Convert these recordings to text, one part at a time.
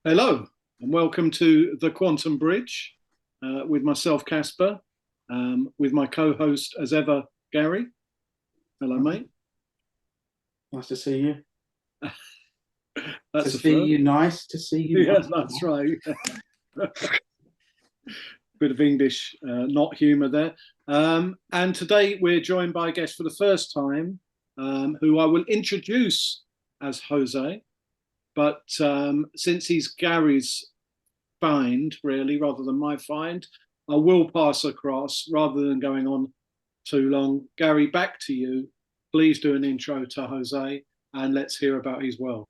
Hello, and welcome to the Quantum Bridge with myself, Casper, with my co-host, as ever, Gary. Hello, mate. Nice to see you. To That's a see first. you, nice to see you. Yes, Nice. that's right. Bit of English, not humour there. And today we're joined by a guest for the first time, who I will introduce as Jose. But since he's Gary's find, really, rather than my find, I will pass across rather than going on too long. Gary, back to you. Please do an intro to Jose and let's hear about his world.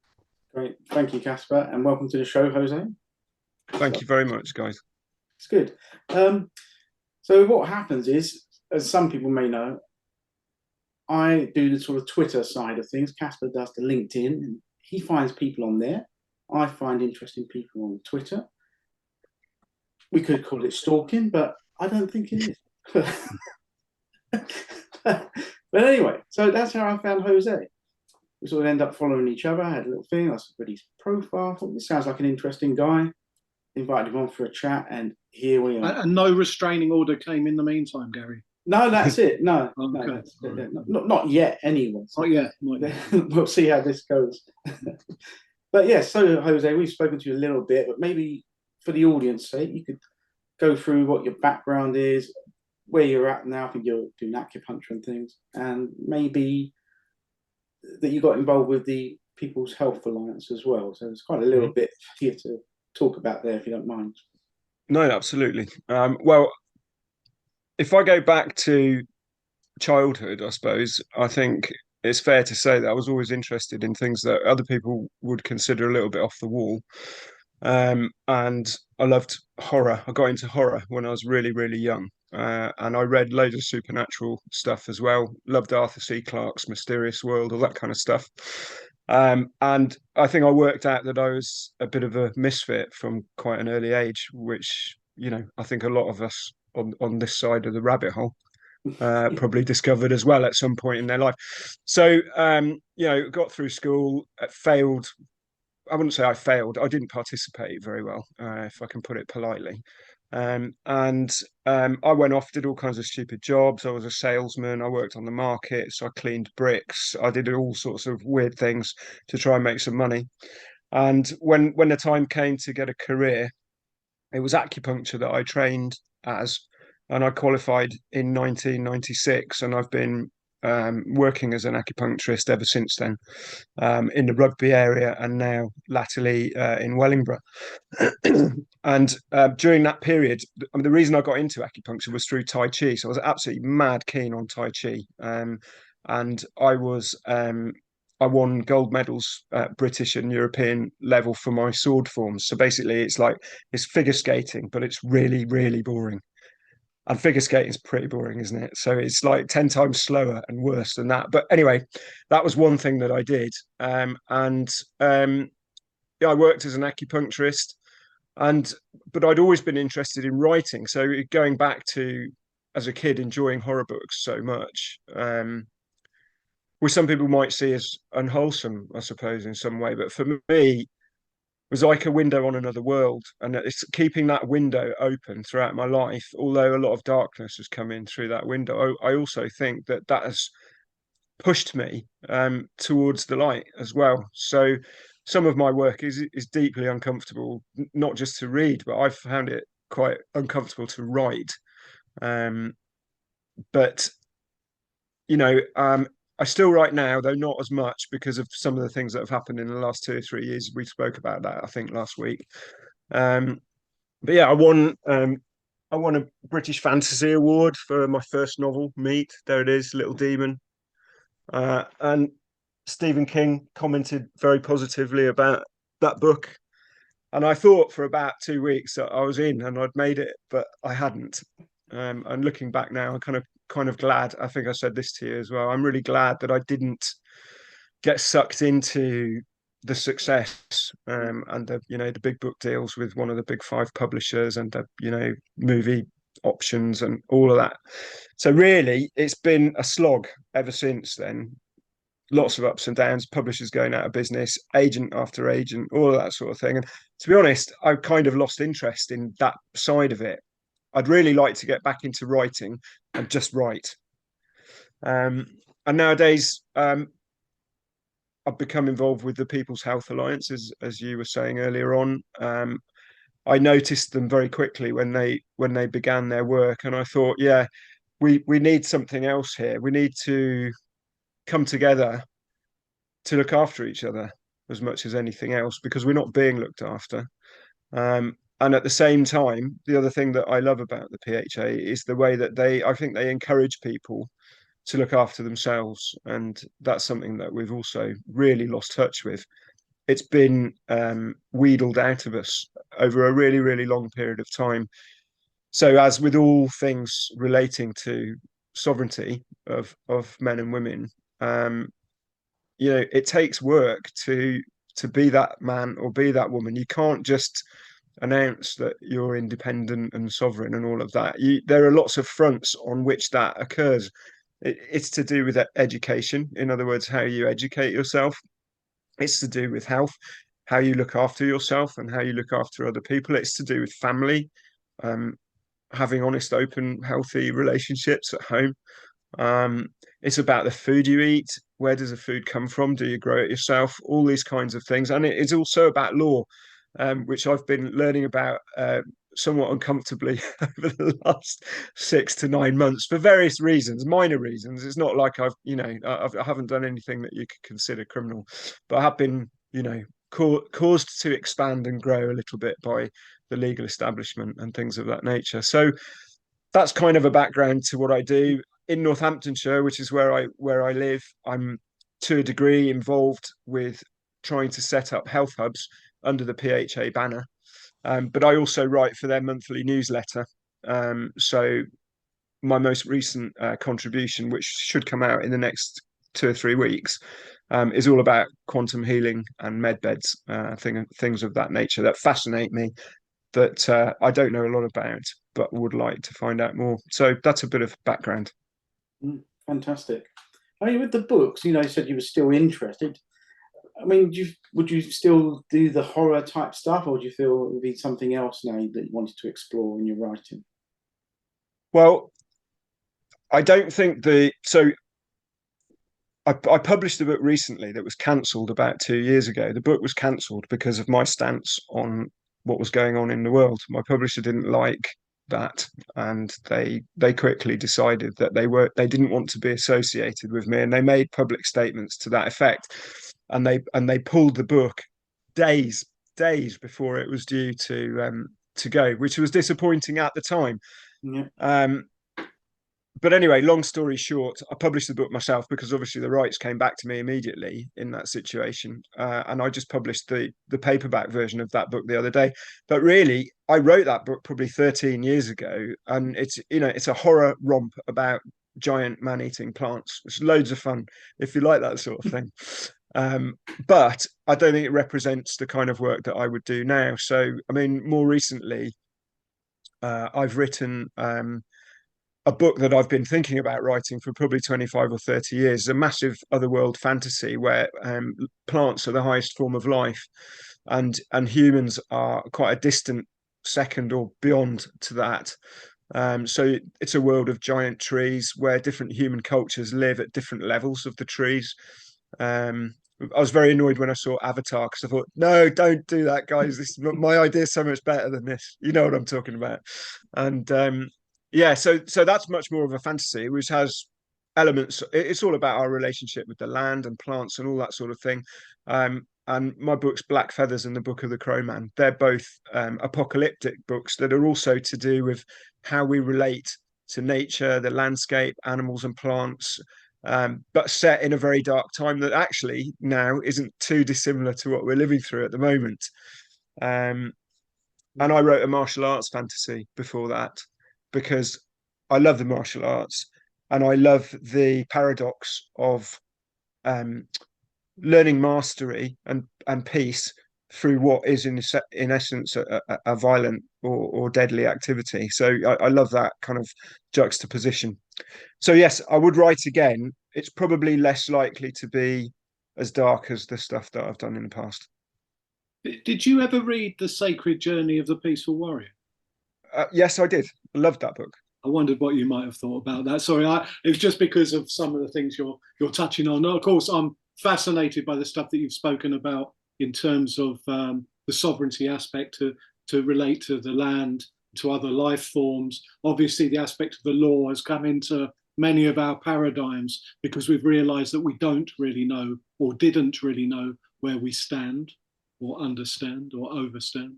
Great. Thank you, Casper, and welcome to the show, Jose. Thank you very much, guys. It's good. So what happens is, as some people may know, I do the sort of Twitter side of things. Casper does the LinkedIn, and he finds people on there. I find interesting people on Twitter. We could call it stalking, but I don't think it is. But anyway, so that's how I found Jose. We sort of end up following each other. I had a little thing. I read his profile. I thought this sounds like an interesting guy. Invited him on for a chat, and here we are. And no restraining order came in the meantime, Gary. No, that's it. No, Okay. not yet. Anyway, Not yet. Not yet. We'll see how this goes. But yes, so Jose, we've spoken to you a little bit, but maybe for the audience sake, you could go through what your background is, where you're at now. I think you're doing acupuncture and things, and maybe that you got involved with the People's Health Alliance as well. So it's quite a little bit here to talk about there, if you don't mind. No, absolutely. Well, if I go back to childhood, I suppose, I think it's fair to say that I was always interested in things that other people would consider a little bit off the wall. And I loved horror. I got into horror when I was really, really young. And I read loads of supernatural stuff as well. Loved Arthur C. Clarke's Mysterious World, all that kind of stuff. And I think I worked out that I was a bit of a misfit from quite an early age, which, I think a lot of us on this side of the rabbit hole probably discovered as well at some point in their life. So, got through school, failed. I wouldn't say I failed. I didn't participate very well, if I can put it politely. And I went off, did all kinds of stupid jobs. I was a salesman. I worked on the market, so I cleaned bricks. I did all sorts of weird things to try and make some money. And when the time came to get a career, it was acupuncture that I trained as, and I qualified in 1996, and I've been working as an acupuncturist ever since then, in the Rugby area, and now latterly in Wellingborough. And during that period, the reason I got into acupuncture was through Tai Chi. So I was absolutely mad keen on Tai Chi, and I won gold medals at British and European level for my sword forms. So basically, it's figure skating, but it's really, really boring. And figure skating is pretty boring, isn't it? So it's like 10 times slower and worse than that. But anyway, that was one thing that I did. Yeah, I worked as an acupuncturist, but I'd always been interested in writing. So going back to as a kid enjoying horror books so much, which some people might see as unwholesome, I suppose, in some way. But for me, was like a window on another world, and it's keeping that window open throughout my life. Although a lot of darkness has come in through that window, I also think that has pushed me towards the light as well. So some of my work is deeply uncomfortable, not just to read, but I've found it quite uncomfortable to write. But I still write now, though not as much because of some of the things that have happened in the last 2 or 3 years. We spoke about that, I think, last week. But yeah, I won a British Fantasy Award for my first novel, Meat. There it is, Little Demon. And Stephen King commented very positively about that book. And I thought for about 2 weeks that I was in and I'd made it, but I hadn't. And looking back now, I'm kind of glad. I think I said this to you as well. I'm really glad that I didn't get sucked into the success, and the big book deals with one of the big five publishers, and the movie options and all of that. So really, it's been a slog ever since then. lots of ups and downs, publishers going out of business, agent after agent, all of that sort of thing. And to be honest, I kind of lost interest in that side of it. I'd really like to get back into writing and just write. And nowadays, I've become involved with the People's Health Alliance, as you were saying earlier on. I noticed them very quickly when they began their work, and I thought, yeah, we need something else here. We need to come together to look after each other as much as anything else, because we're not being looked after. And at the same time, the other thing that I love about the PHA is the way that I think they encourage people to look after themselves, and that's something that we've also really lost touch with. It's been wheedled out of us over a really, really long period of time. So, as with all things relating to sovereignty of men and women, it takes work to be that man or be that woman. You can't just announce that you're independent and sovereign and all of that. There are lots of fronts on which that occurs. It's to do with education, in other words, how you educate yourself. It's to do with health, how you look after yourself and how you look after other people. It's to do with family, having honest, open, healthy relationships at home. It's about the food you eat. Where does the food come from? Do you grow it yourself? All these kinds of things. And it is also about law, which I've been learning about somewhat uncomfortably over the last 6 to 9 months for various reasons, minor reasons. It's not like I haven't done anything that you could consider criminal, but I have been, caused to expand and grow a little bit by the legal establishment and things of that nature. So that's kind of a background to what I do in Northamptonshire, which is where I live. I'm to a degree involved with trying to set up health hubs under the PHA banner, but I also write for their monthly newsletter. So my most recent contribution, which should come out in the next 2 or 3 weeks, is all about quantum healing and med beds, things of that nature that fascinate me, that I don't know a lot about, but would like to find out more. So that's a bit of background. Fantastic. I mean, with the books, you said you were still interested. I mean, would you still do the horror type stuff, or do you feel it would be something else now that you wanted to explore in your writing? Well, I don't think I published a book recently that was cancelled about 2 years ago. The book was cancelled because of my stance on what was going on in the world. My publisher didn't like that, and they quickly decided that they didn't want to be associated with me, and they made public statements to that effect. And they pulled the book days before it was due to go, which was disappointing at the time. Yeah. But anyway, long story short, I published the book myself because obviously the rights came back to me immediately in that situation, and I just published the paperback version of that book the other day. But really, I wrote that book probably 13 years ago, and it's a horror romp about giant man-eating plants. It's loads of fun if you like that sort of thing. But I don't think it represents the kind of work that I would do now. So, I mean, more recently, I've written a book that I've been thinking about writing for probably 25 or 30 years, a massive otherworld fantasy where plants are the highest form of life, and humans are quite a distant second or beyond to that. So it's a world of giant trees where different human cultures live at different levels of the trees. I was very annoyed when I saw Avatar because I thought, no, don't do that, guys. My idea is so much better than this. You know what I'm talking about. And yeah, so that's much more of a fantasy, which has elements. It's all about our relationship with the land and plants and all that sort of thing. And my books, Black Feathers and the Book of the Crowman, they're both apocalyptic books that are also to do with how we relate to nature, the landscape, animals and plants, but set in a very dark time that actually now isn't too dissimilar to what we're living through at the moment. And I wrote a martial arts fantasy before that because I love the martial arts and I love the paradox of learning mastery and peace through what is in essence a violent or deadly activity. So I love that kind of juxtaposition. So yes, I would write again. It's probably less likely to be as dark as the stuff that I've done in the past. Did you ever read The Sacred Journey of the Peaceful Warrior? Yes, I did. I loved that book. I wondered what you might have thought about that. Sorry, it was just because of some of the things you're touching on. Of course, I'm fascinated by the stuff that you've spoken about in terms of the sovereignty aspect to relate to the land, to other life forms. Obviously, the aspect of the law has come into many of our paradigms because we've realised that we don't really know or didn't really know where we stand or understand or overstand.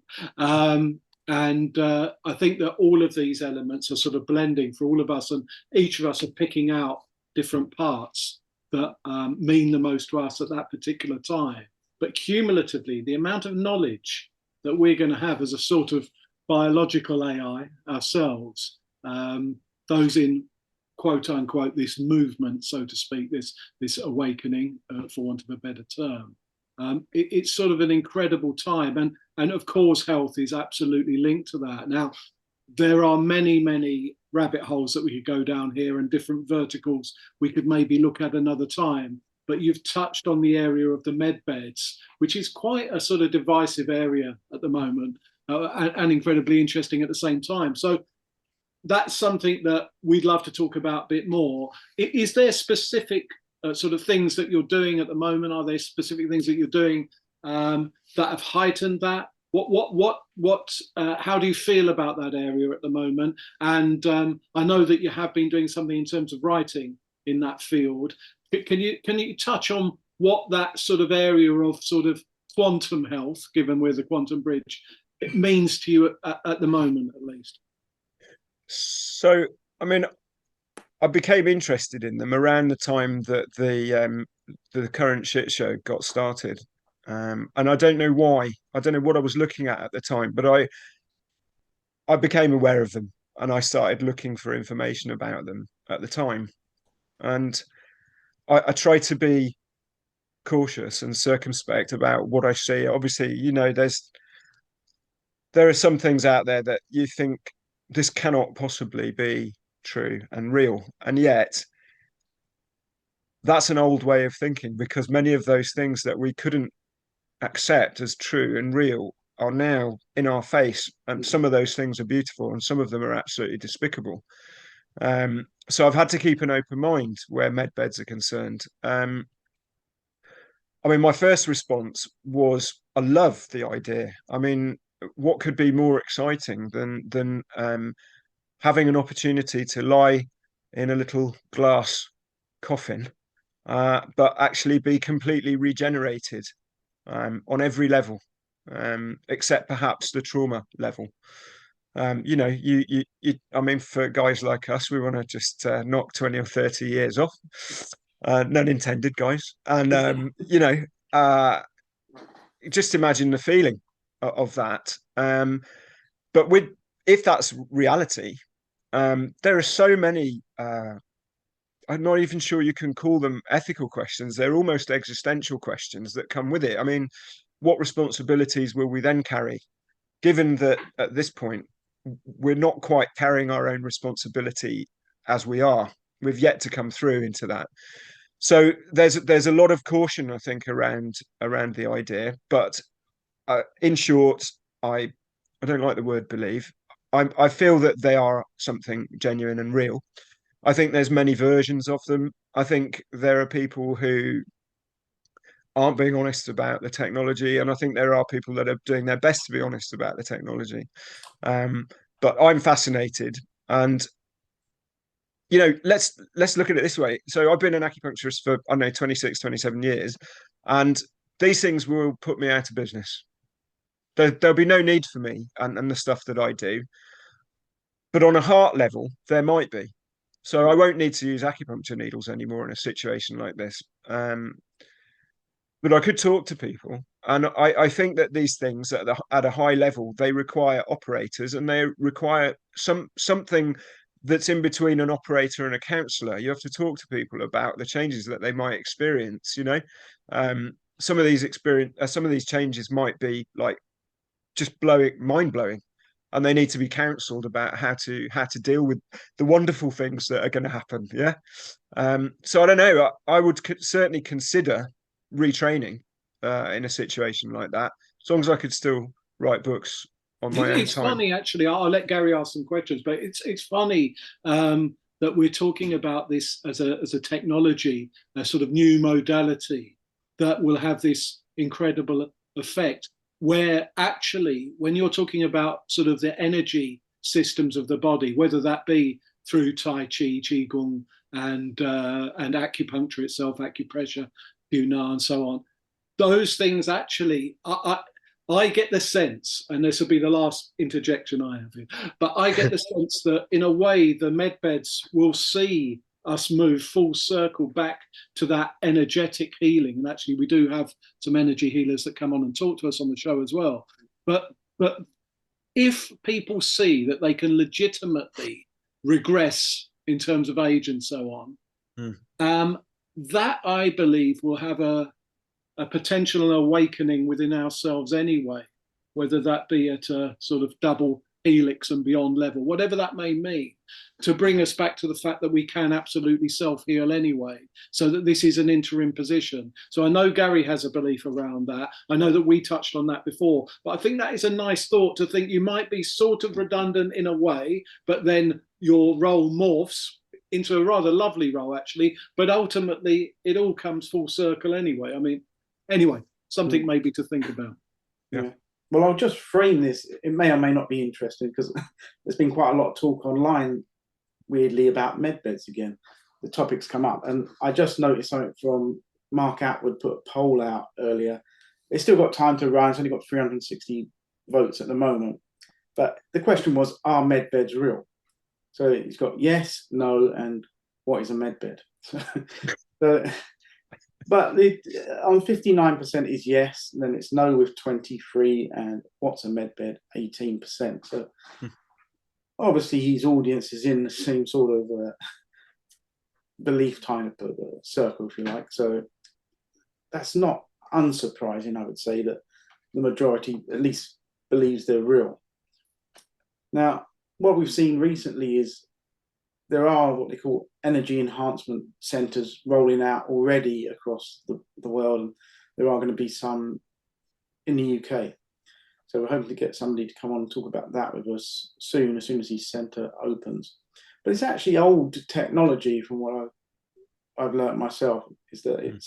And I think that all of these elements are sort of blending for all of us, and each of us are picking out different parts that mean the most to us at that particular time. But cumulatively, the amount of knowledge that we're going to have as a sort of biological AI ourselves, those in quote unquote this movement, so to speak, this awakening, for want of a better term. It's sort of an incredible time, and of course, health is absolutely linked to that. Now, there are many rabbit holes that we could go down here, and different verticals we could maybe look at another time. But you've touched on the area of the med beds, which is quite a sort of divisive area at the moment, and incredibly interesting at the same time. So that's something that we'd love to talk about a bit more. Is there specific sort of things that you're doing at the moment? Are there specific things that you're doing that have heightened that? How do you feel about that area at the moment? And I know that you have been doing something in terms of writing in that field. Can you touch on what that sort of area of sort of quantum health, given we're the quantum bridge, it means to you at the moment, at least? So, I mean, I became interested in them around the time that the current shit show got started, and I don't know why. I don't know what I was looking at the time, but I became aware of them, and I started looking for information about them at the time, and I try to be cautious and circumspect about what I see. Obviously, there are some things out there that you think this cannot possibly be true and real, and yet that's an old way of thinking, because many of those things that we couldn't accept as true and real are now in our face, and some of those things are beautiful and some of them are absolutely despicable. So I've had to keep an open mind where med beds are concerned. I mean, my first response was I love the idea. I mean, what could be more exciting than having an opportunity to lie in a little glass coffin, but actually be completely regenerated on every level, except perhaps the trauma level. I mean, for guys like us, we want to just knock 20 or 30 years off, none intended, guys. And, just imagine the feeling of that. But if that's reality, there are so many, I'm not even sure you can call them ethical questions. They're almost existential questions that come with it. I mean, what responsibilities will we then carry, given that at this point we're not quite carrying our own responsibility as we are? We've yet to come through into that. So there's a lot of caution, I think, around the idea. But in short, I don't like the word believe. I feel that they are something genuine and real. I think there's many versions of them. I think there are people who aren't being honest about the technology, and I think there are people that are doing their best to be honest about the technology. But I'm fascinated, and let's look at it this way. So I've been an acupuncturist for, I don't know, 26, 27 years, and these things will put me out of business. There'll be no need for me and the stuff that I do. But on a heart level, there might be. So I won't need to use acupuncture needles anymore in a situation like this. But I could talk to people. And I think that these things at a high level, they require operators, and they require something that's in between an operator and a counselor. You have to talk to people about the changes that they might experience, some of these changes might be like just mind blowing. and they need to be counseled about how to deal with the wonderful things that are going to happen. Yeah. So I don't know. I would certainly consider retraining in a situation like that, as long as I could still write books on my own It's time. funny, actually. I'll let Gary ask some questions, but it's funny that we're talking about this as a technology, a sort of new modality that will have this incredible effect. Where actually, when you're talking about sort of the energy systems of the body, whether that be through Tai Chi, Qigong, and acupuncture itself, acupressure, Yunnan, and so on, those things actually, I get the sense, and this will be the last interjection I have here, but I get the sense that in a way the medbeds will see us move full circle back to that energetic healing. And actually, we do have some energy healers that come on and talk to us on the show as well. But if people see that they can legitimately regress in terms of age and so on, that I believe will have a potential awakening within ourselves anyway, whether that be at a sort of double helix and beyond level, whatever that may mean, to bring us back to the fact that we can absolutely self-heal anyway, so that this is an interim position. So I know Gary has a belief around that. I know that we touched on that before, but I think that is a nice thought, to think you might be sort of redundant in a way, but then your role morphs into a rather lovely role, actually, but ultimately it all comes full circle anyway. I mean, anyway, something maybe to think about. Yeah. Well, I'll just frame this. It may or may not be interesting, because there's been quite a lot of talk online, weirdly, about medbeds again. The topic's come up, and I just noticed something from Mark Atwood, put a poll out earlier. It's still got time to run. It's only got 360 votes at the moment. But the question was, are medbeds real? So he's got yes, no, and what is a medbed? So, but on 59% is yes, and then it's no with 23%, and what's a medbed, 18%. So obviously his audience is in the same sort of belief kind of circle, if you like. So that's not unsurprising, I would say, that the majority at least believes they're real. Now, what we've seen recently is there are what they call energy enhancement centres rolling out already across the world, and there are going to be some in the UK. So we're hoping to get somebody to come on and talk about that with us soon, as soon as his centre opens. But it's actually old technology, from what I've learnt myself, is that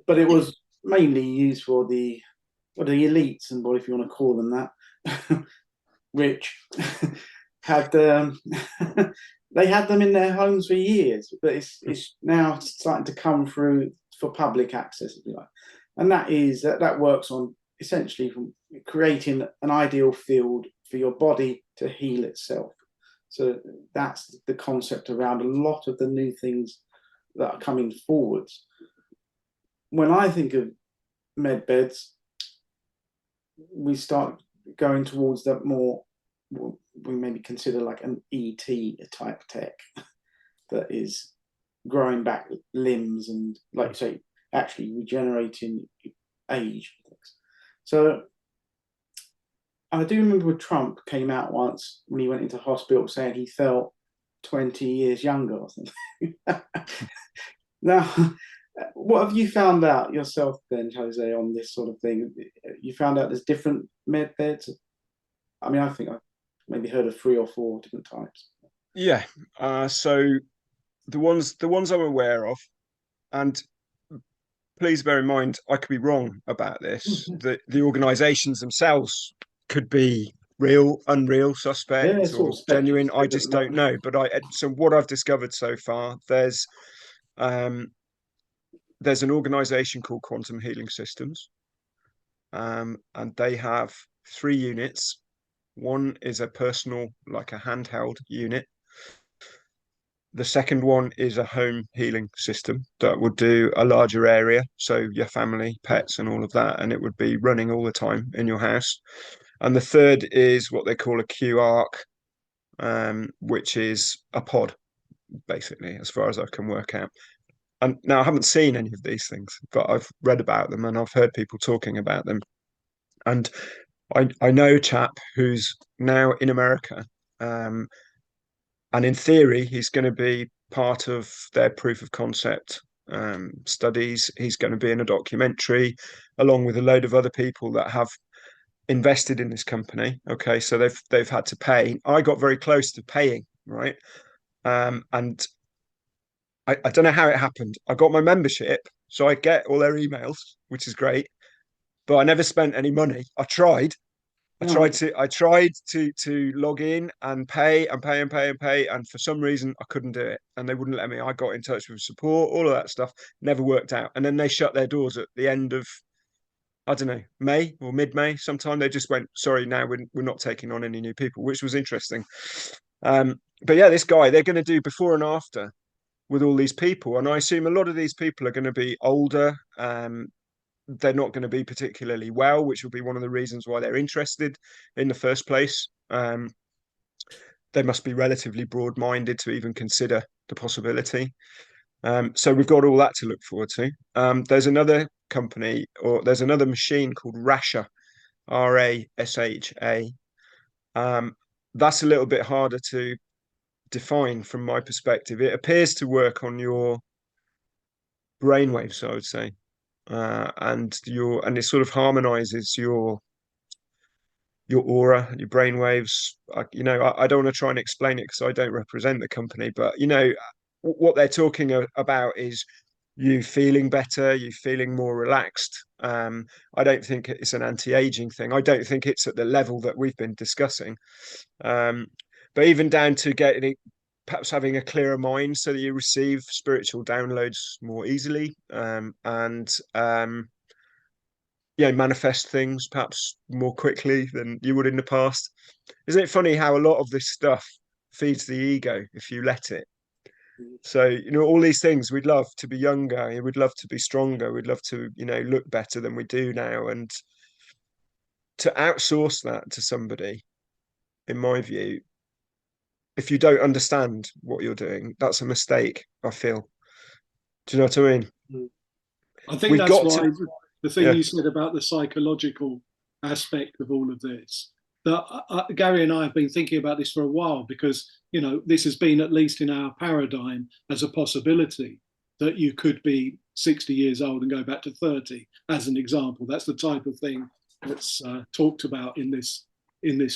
but it was mainly used for the elites, and what, if you want to call them that, which had they had them in their homes for years, but it's now starting to come through for public access, if you like. And that works on essentially from creating an ideal field for your body to heal itself. So that's the concept around a lot of the new things that are coming forwards. When I think of med beds, we start going towards that more, we maybe consider like an ET type tech that is growing back limbs and, like you say, actually regenerating age. So I do remember when Trump came out once, when he went into hospital, saying he felt 20 years younger or something. Now, what have you found out yourself then, Jose, on this sort of thing? You found out there's different med beds? I mean, I think I've maybe heard of 3 or 4 different types. Yeah. So the ones I'm aware of, and please bear in mind, I could be wrong about this. The organisations themselves could be real, unreal, suspect, or genuine. I just don't know. But so what I've discovered so far, there's an organisation called Quantum Healing Systems, and they have 3 units. One is a personal, like a handheld unit. The second one is a home healing system that would do a larger area, so your family, pets, and all of that, and it would be running all the time in your house. And the third is what they call a Q-Arc, which is a pod, basically, as far as I can work out. And now I haven't seen any of these things, but I've read about them and I've heard people talking about them. And I know a chap who's now in America, um, and in theory, he's going to be part of their proof of concept studies. He's going to be in a documentary, along with a load of other people that have invested in this company. Okay, so they've had to pay. I got very close to paying, right? And I don't know how it happened. I got my membership, so I get all their emails, which is great. But I never spent any money. I tried. No, I tried to log in and pay and pay and pay and pay, and for some reason I couldn't do it, and they wouldn't let me. I got in touch with support, all of that stuff, never worked out. And then they shut their doors at the end of, I don't know, May or mid-May sometime. They just went, sorry, now we're not taking on any new people, which was interesting. But yeah, this guy, they're going to do before and after with all these people, and I assume a lot of these people are going to be older. They're not going to be particularly well, which will be one of the reasons why they're interested in the first place. They must be relatively broad-minded to even consider the possibility. So we've got all that to look forward to. There's another company, or there's another machine called Rasha, RASHA. That's a little bit harder to define from my perspective. It appears to work on your brainwaves, I would say, and it sort of harmonizes your aura, your brainwaves. I don't want to try and explain it because I don't represent the company, but what they're talking about is you feeling better, you feeling more relaxed. I don't think it's an anti-aging thing. I don't think it's at the level that we've been discussing. But even down to getting perhaps having a clearer mind so that you receive spiritual downloads more easily, and manifest things perhaps more quickly than you would in the past. Isn't it funny how a lot of this stuff feeds the ego if you let it? So, all these things, we'd love to be younger, we'd love to be stronger, we'd love to, look better than we do now. And to outsource that to somebody, in my view, if you don't understand what you're doing, that's a mistake, I feel. Do you know what I mean? I think We've that's got why to, the thing yeah. you said about the psychological aspect of all of this, that Gary and I have been thinking about this for a while, because this has been, at least in our paradigm, as a possibility that you could be 60 years old and go back to 30, as an example. That's the type of thing that's talked about in this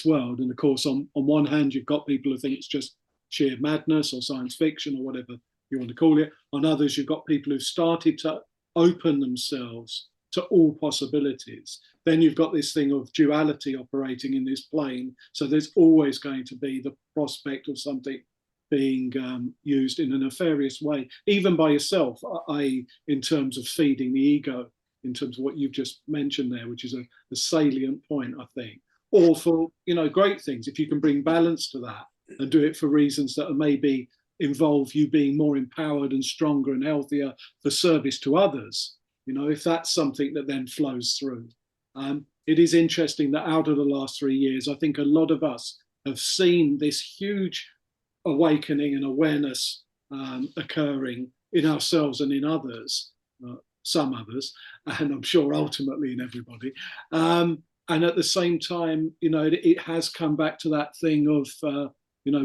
world. And of course, on one hand, you've got people who think it's just sheer madness or science fiction or whatever you want to call it. On others, you've got people who've started to open themselves to all possibilities. Then you've got this thing of duality operating in this plane. So there's always going to be the prospect of something being used in a nefarious way, even by yourself, i.e., in terms of feeding the ego, in terms of what you've just mentioned there, which is a salient point, I think. Or for great things, if you can bring balance to that and do it for reasons that are maybe involve you being more empowered and stronger and healthier for service to others, if that's something that then flows through. It is interesting that out of the last 3 years, I think a lot of us have seen this huge awakening and awareness occurring in ourselves and in others, some others, and I'm sure ultimately in everybody. And at the same time, it has come back to that thing of,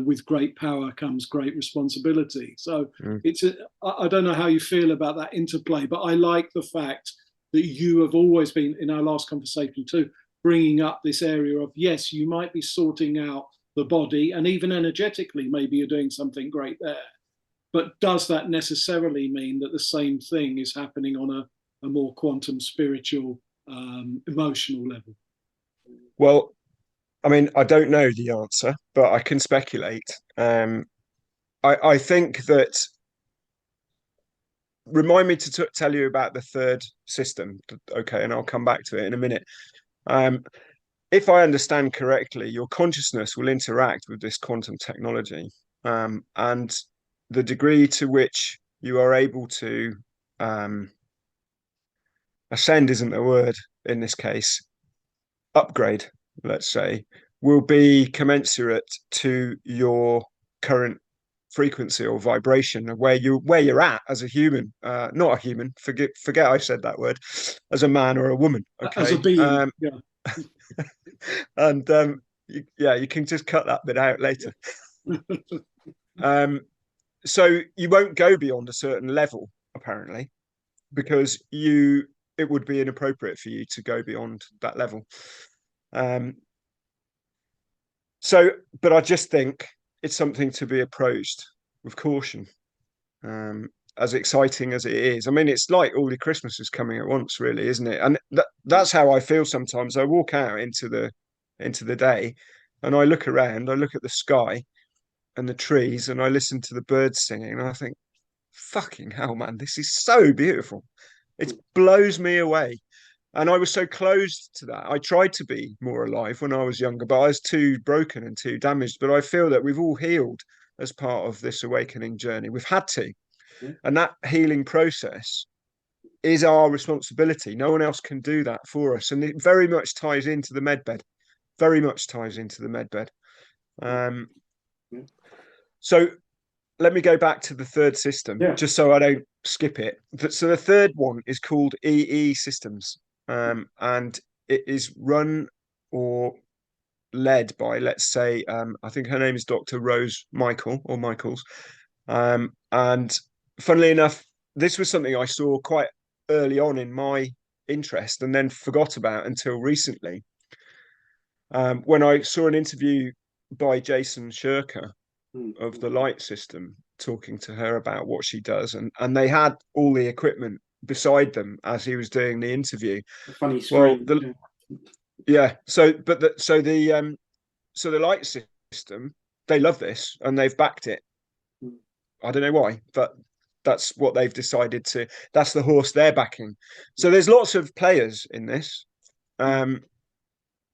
with great power comes great responsibility. So I don't know how you feel about that interplay, but I like the fact that you have always been, in our last conversation too, bringing up this area of, yes, you might be sorting out the body, and even energetically, maybe you're doing something great there. But does that necessarily mean that the same thing is happening on a more quantum, spiritual, emotional level? Well, I mean, I don't know the answer, but I can speculate. I think that, remind me to tell you about the third system, okay, and I'll come back to it in a minute. If I understand correctly, your consciousness will interact with this quantum technology, and the degree to which you are able to ascend isn't a word in this case, upgrade, let's say, will be commensurate to your current frequency or vibration of where you're at as a human, not a human. Forget I said that word. As a man or a woman. Okay. As a being, yeah. And you can just cut that bit out later. So you won't go beyond a certain level, apparently, because it would be inappropriate for you to go beyond that level. But I just think it's something to be approached with caution. As exciting as it is, I mean, it's like all the Christmas is coming at once, really, isn't it? And that's how I feel sometimes. I walk out into the day, and I look around, I look at the sky and the trees, and I listen to the birds singing, and I think, fucking hell, man, this is so beautiful. It blows me away. And I was so close to that. I tried to be more alive when I was younger, but I was too broken and too damaged. But I feel that we've all healed as part of this awakening journey. We've had to. And that healing process is our responsibility. No one else can do that for us. And it very much ties into the medbed. Very much ties into the medbed. So let me go back to the third system, just so I don't skip it. So the third one is called EE Systems. And it is run or led by, let's say, I think her name is Dr. Rose Michaels. And funnily enough, this was something I saw quite early on in my interest and then forgot about until recently. When I saw an interview by Jason Shirker of the Light System talking to her about what she does, and they had all the equipment beside them as he was doing the interview. A funny screen. So the Light System, they love this and they've backed it. I don't know why, but that's what they've decided to. That's the horse they're backing. So there's lots of players in this, and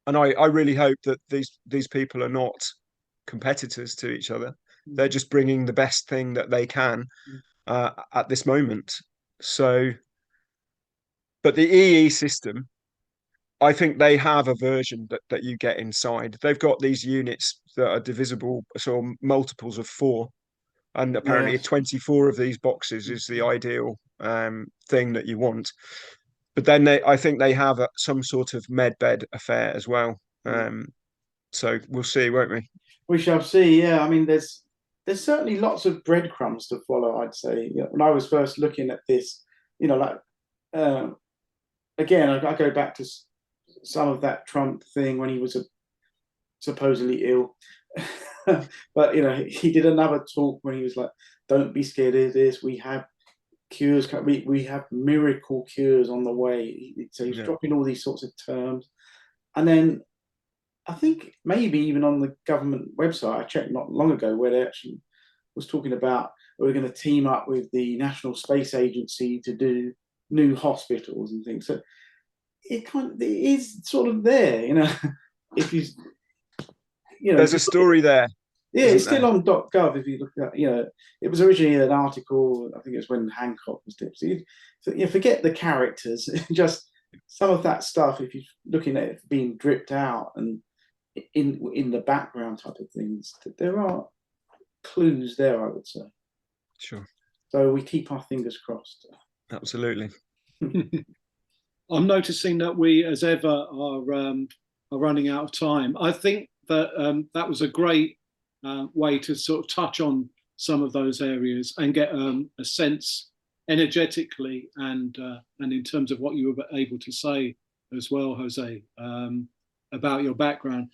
I really hope that these people are not competitors to each other. They're just bringing the best thing that they can at this moment. So, but the EE system, I think they have a version that you get inside. They've got these units that are divisible, so multiples of 4. And apparently 24 of these boxes is the ideal thing that you want. But then I think they have some sort of medbed affair as well. So we'll see, won't we? We shall see. Yeah, I mean, there's certainly lots of breadcrumbs to follow, I'd say. When I was first looking at this, again, I go back to some of that Trump thing when he was supposedly ill. But he did another talk when he was like, "Don't be scared of this. We have cures. We have miracle cures on the way." So he's dropping all these sorts of terms, and then I think maybe even on the government website I checked not long ago, where they actually was talking about we're going to team up with the National Space Agency to do new hospitals and things. So it is sort of there, if you. There's a story there. Yeah, it's still on .gov. If you look at, it was originally an article. I think it was when Hancock was doing. So you forget the characters, just some of that stuff. If you're looking at it being dripped out and in the background type of things, there are clues there, I would say. Sure. So we keep our fingers crossed. Absolutely. I'm noticing that we, as ever, are running out of time. I think that that was a great way to sort of touch on some of those areas and get a sense energetically and in terms of what you were able to say as well, Jose, about your background.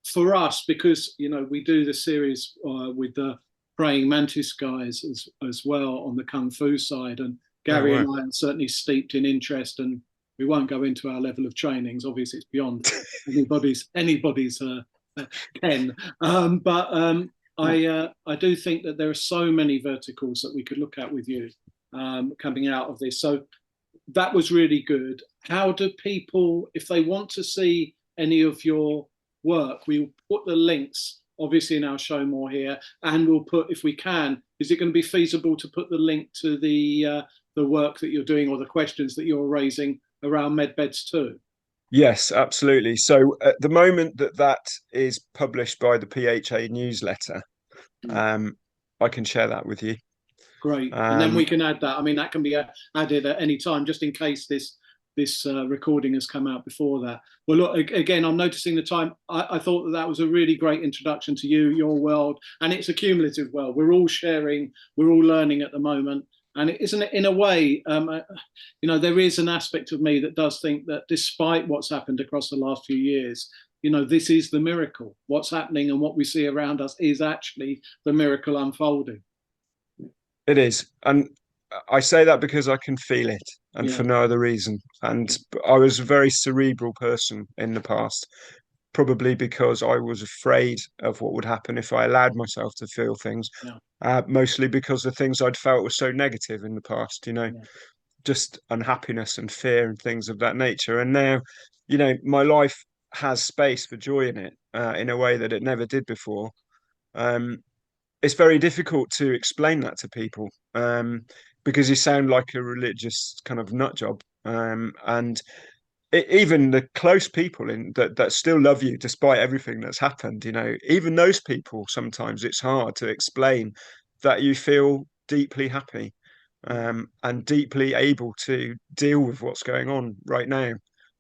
For us, because we do the series with the praying mantis guys as well on the kung fu side, and Gary and I are certainly steeped in interest, and we won't go into our level of trainings. Obviously, it's beyond anybody's ken. But I do think that there are so many verticals that we could look at with you coming out of this. So that was really good. How do people, if they want to see any of your work, we'll put the links obviously in our show more here, and we'll put, if we can, is it going to be feasible to put the link to the work that you're doing or the questions that you're raising around medbeds too? Yes, absolutely. So at the moment that is published by the PHA newsletter, I can share that with you. Great. And then we can add that. I mean, that can be added at any time, just in case this this recording has come out before that. Well, look, again, I'm noticing the time. I thought that was a really great introduction to you, your world, and it's a cumulative world. We're all sharing, we're all learning at the moment. And isn't it, in a way, there is an aspect of me that does think that despite what's happened across the last few years, this is the miracle. What's happening and what we see around us is actually the miracle unfolding. It is. And I say that because I can feel it, and Yeah. for no other reason. And I was a very cerebral person in the past, probably because I was afraid of what would happen if I allowed myself to feel things. Yeah. Mostly because the things I'd felt were so negative in the past, Yeah. just unhappiness and fear and things of that nature. And now, my life has space for joy in it, in a way that it never did before. It's very difficult to explain that to people, because you sound like a religious kind of nut job, and even the close people that still love you despite everything that's happened, even those people, sometimes it's hard to explain that you feel deeply happy, and deeply able to deal with what's going on right now.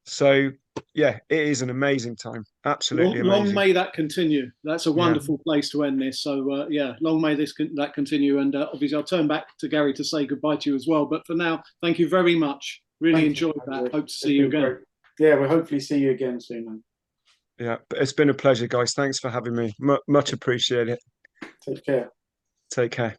So yeah, it is an amazing time. Absolutely amazing. Long may that continue. That's a wonderful place to end this. So long may that continue. And obviously, I'll turn back to Gary to say goodbye to you as well. But for now, thank you very much. Really enjoyed that. Hope to see you again. Great. Yeah, we'll hopefully see you again soon. Yeah, it's been a pleasure, guys. Thanks for having me. Much appreciated. Take care. Take care.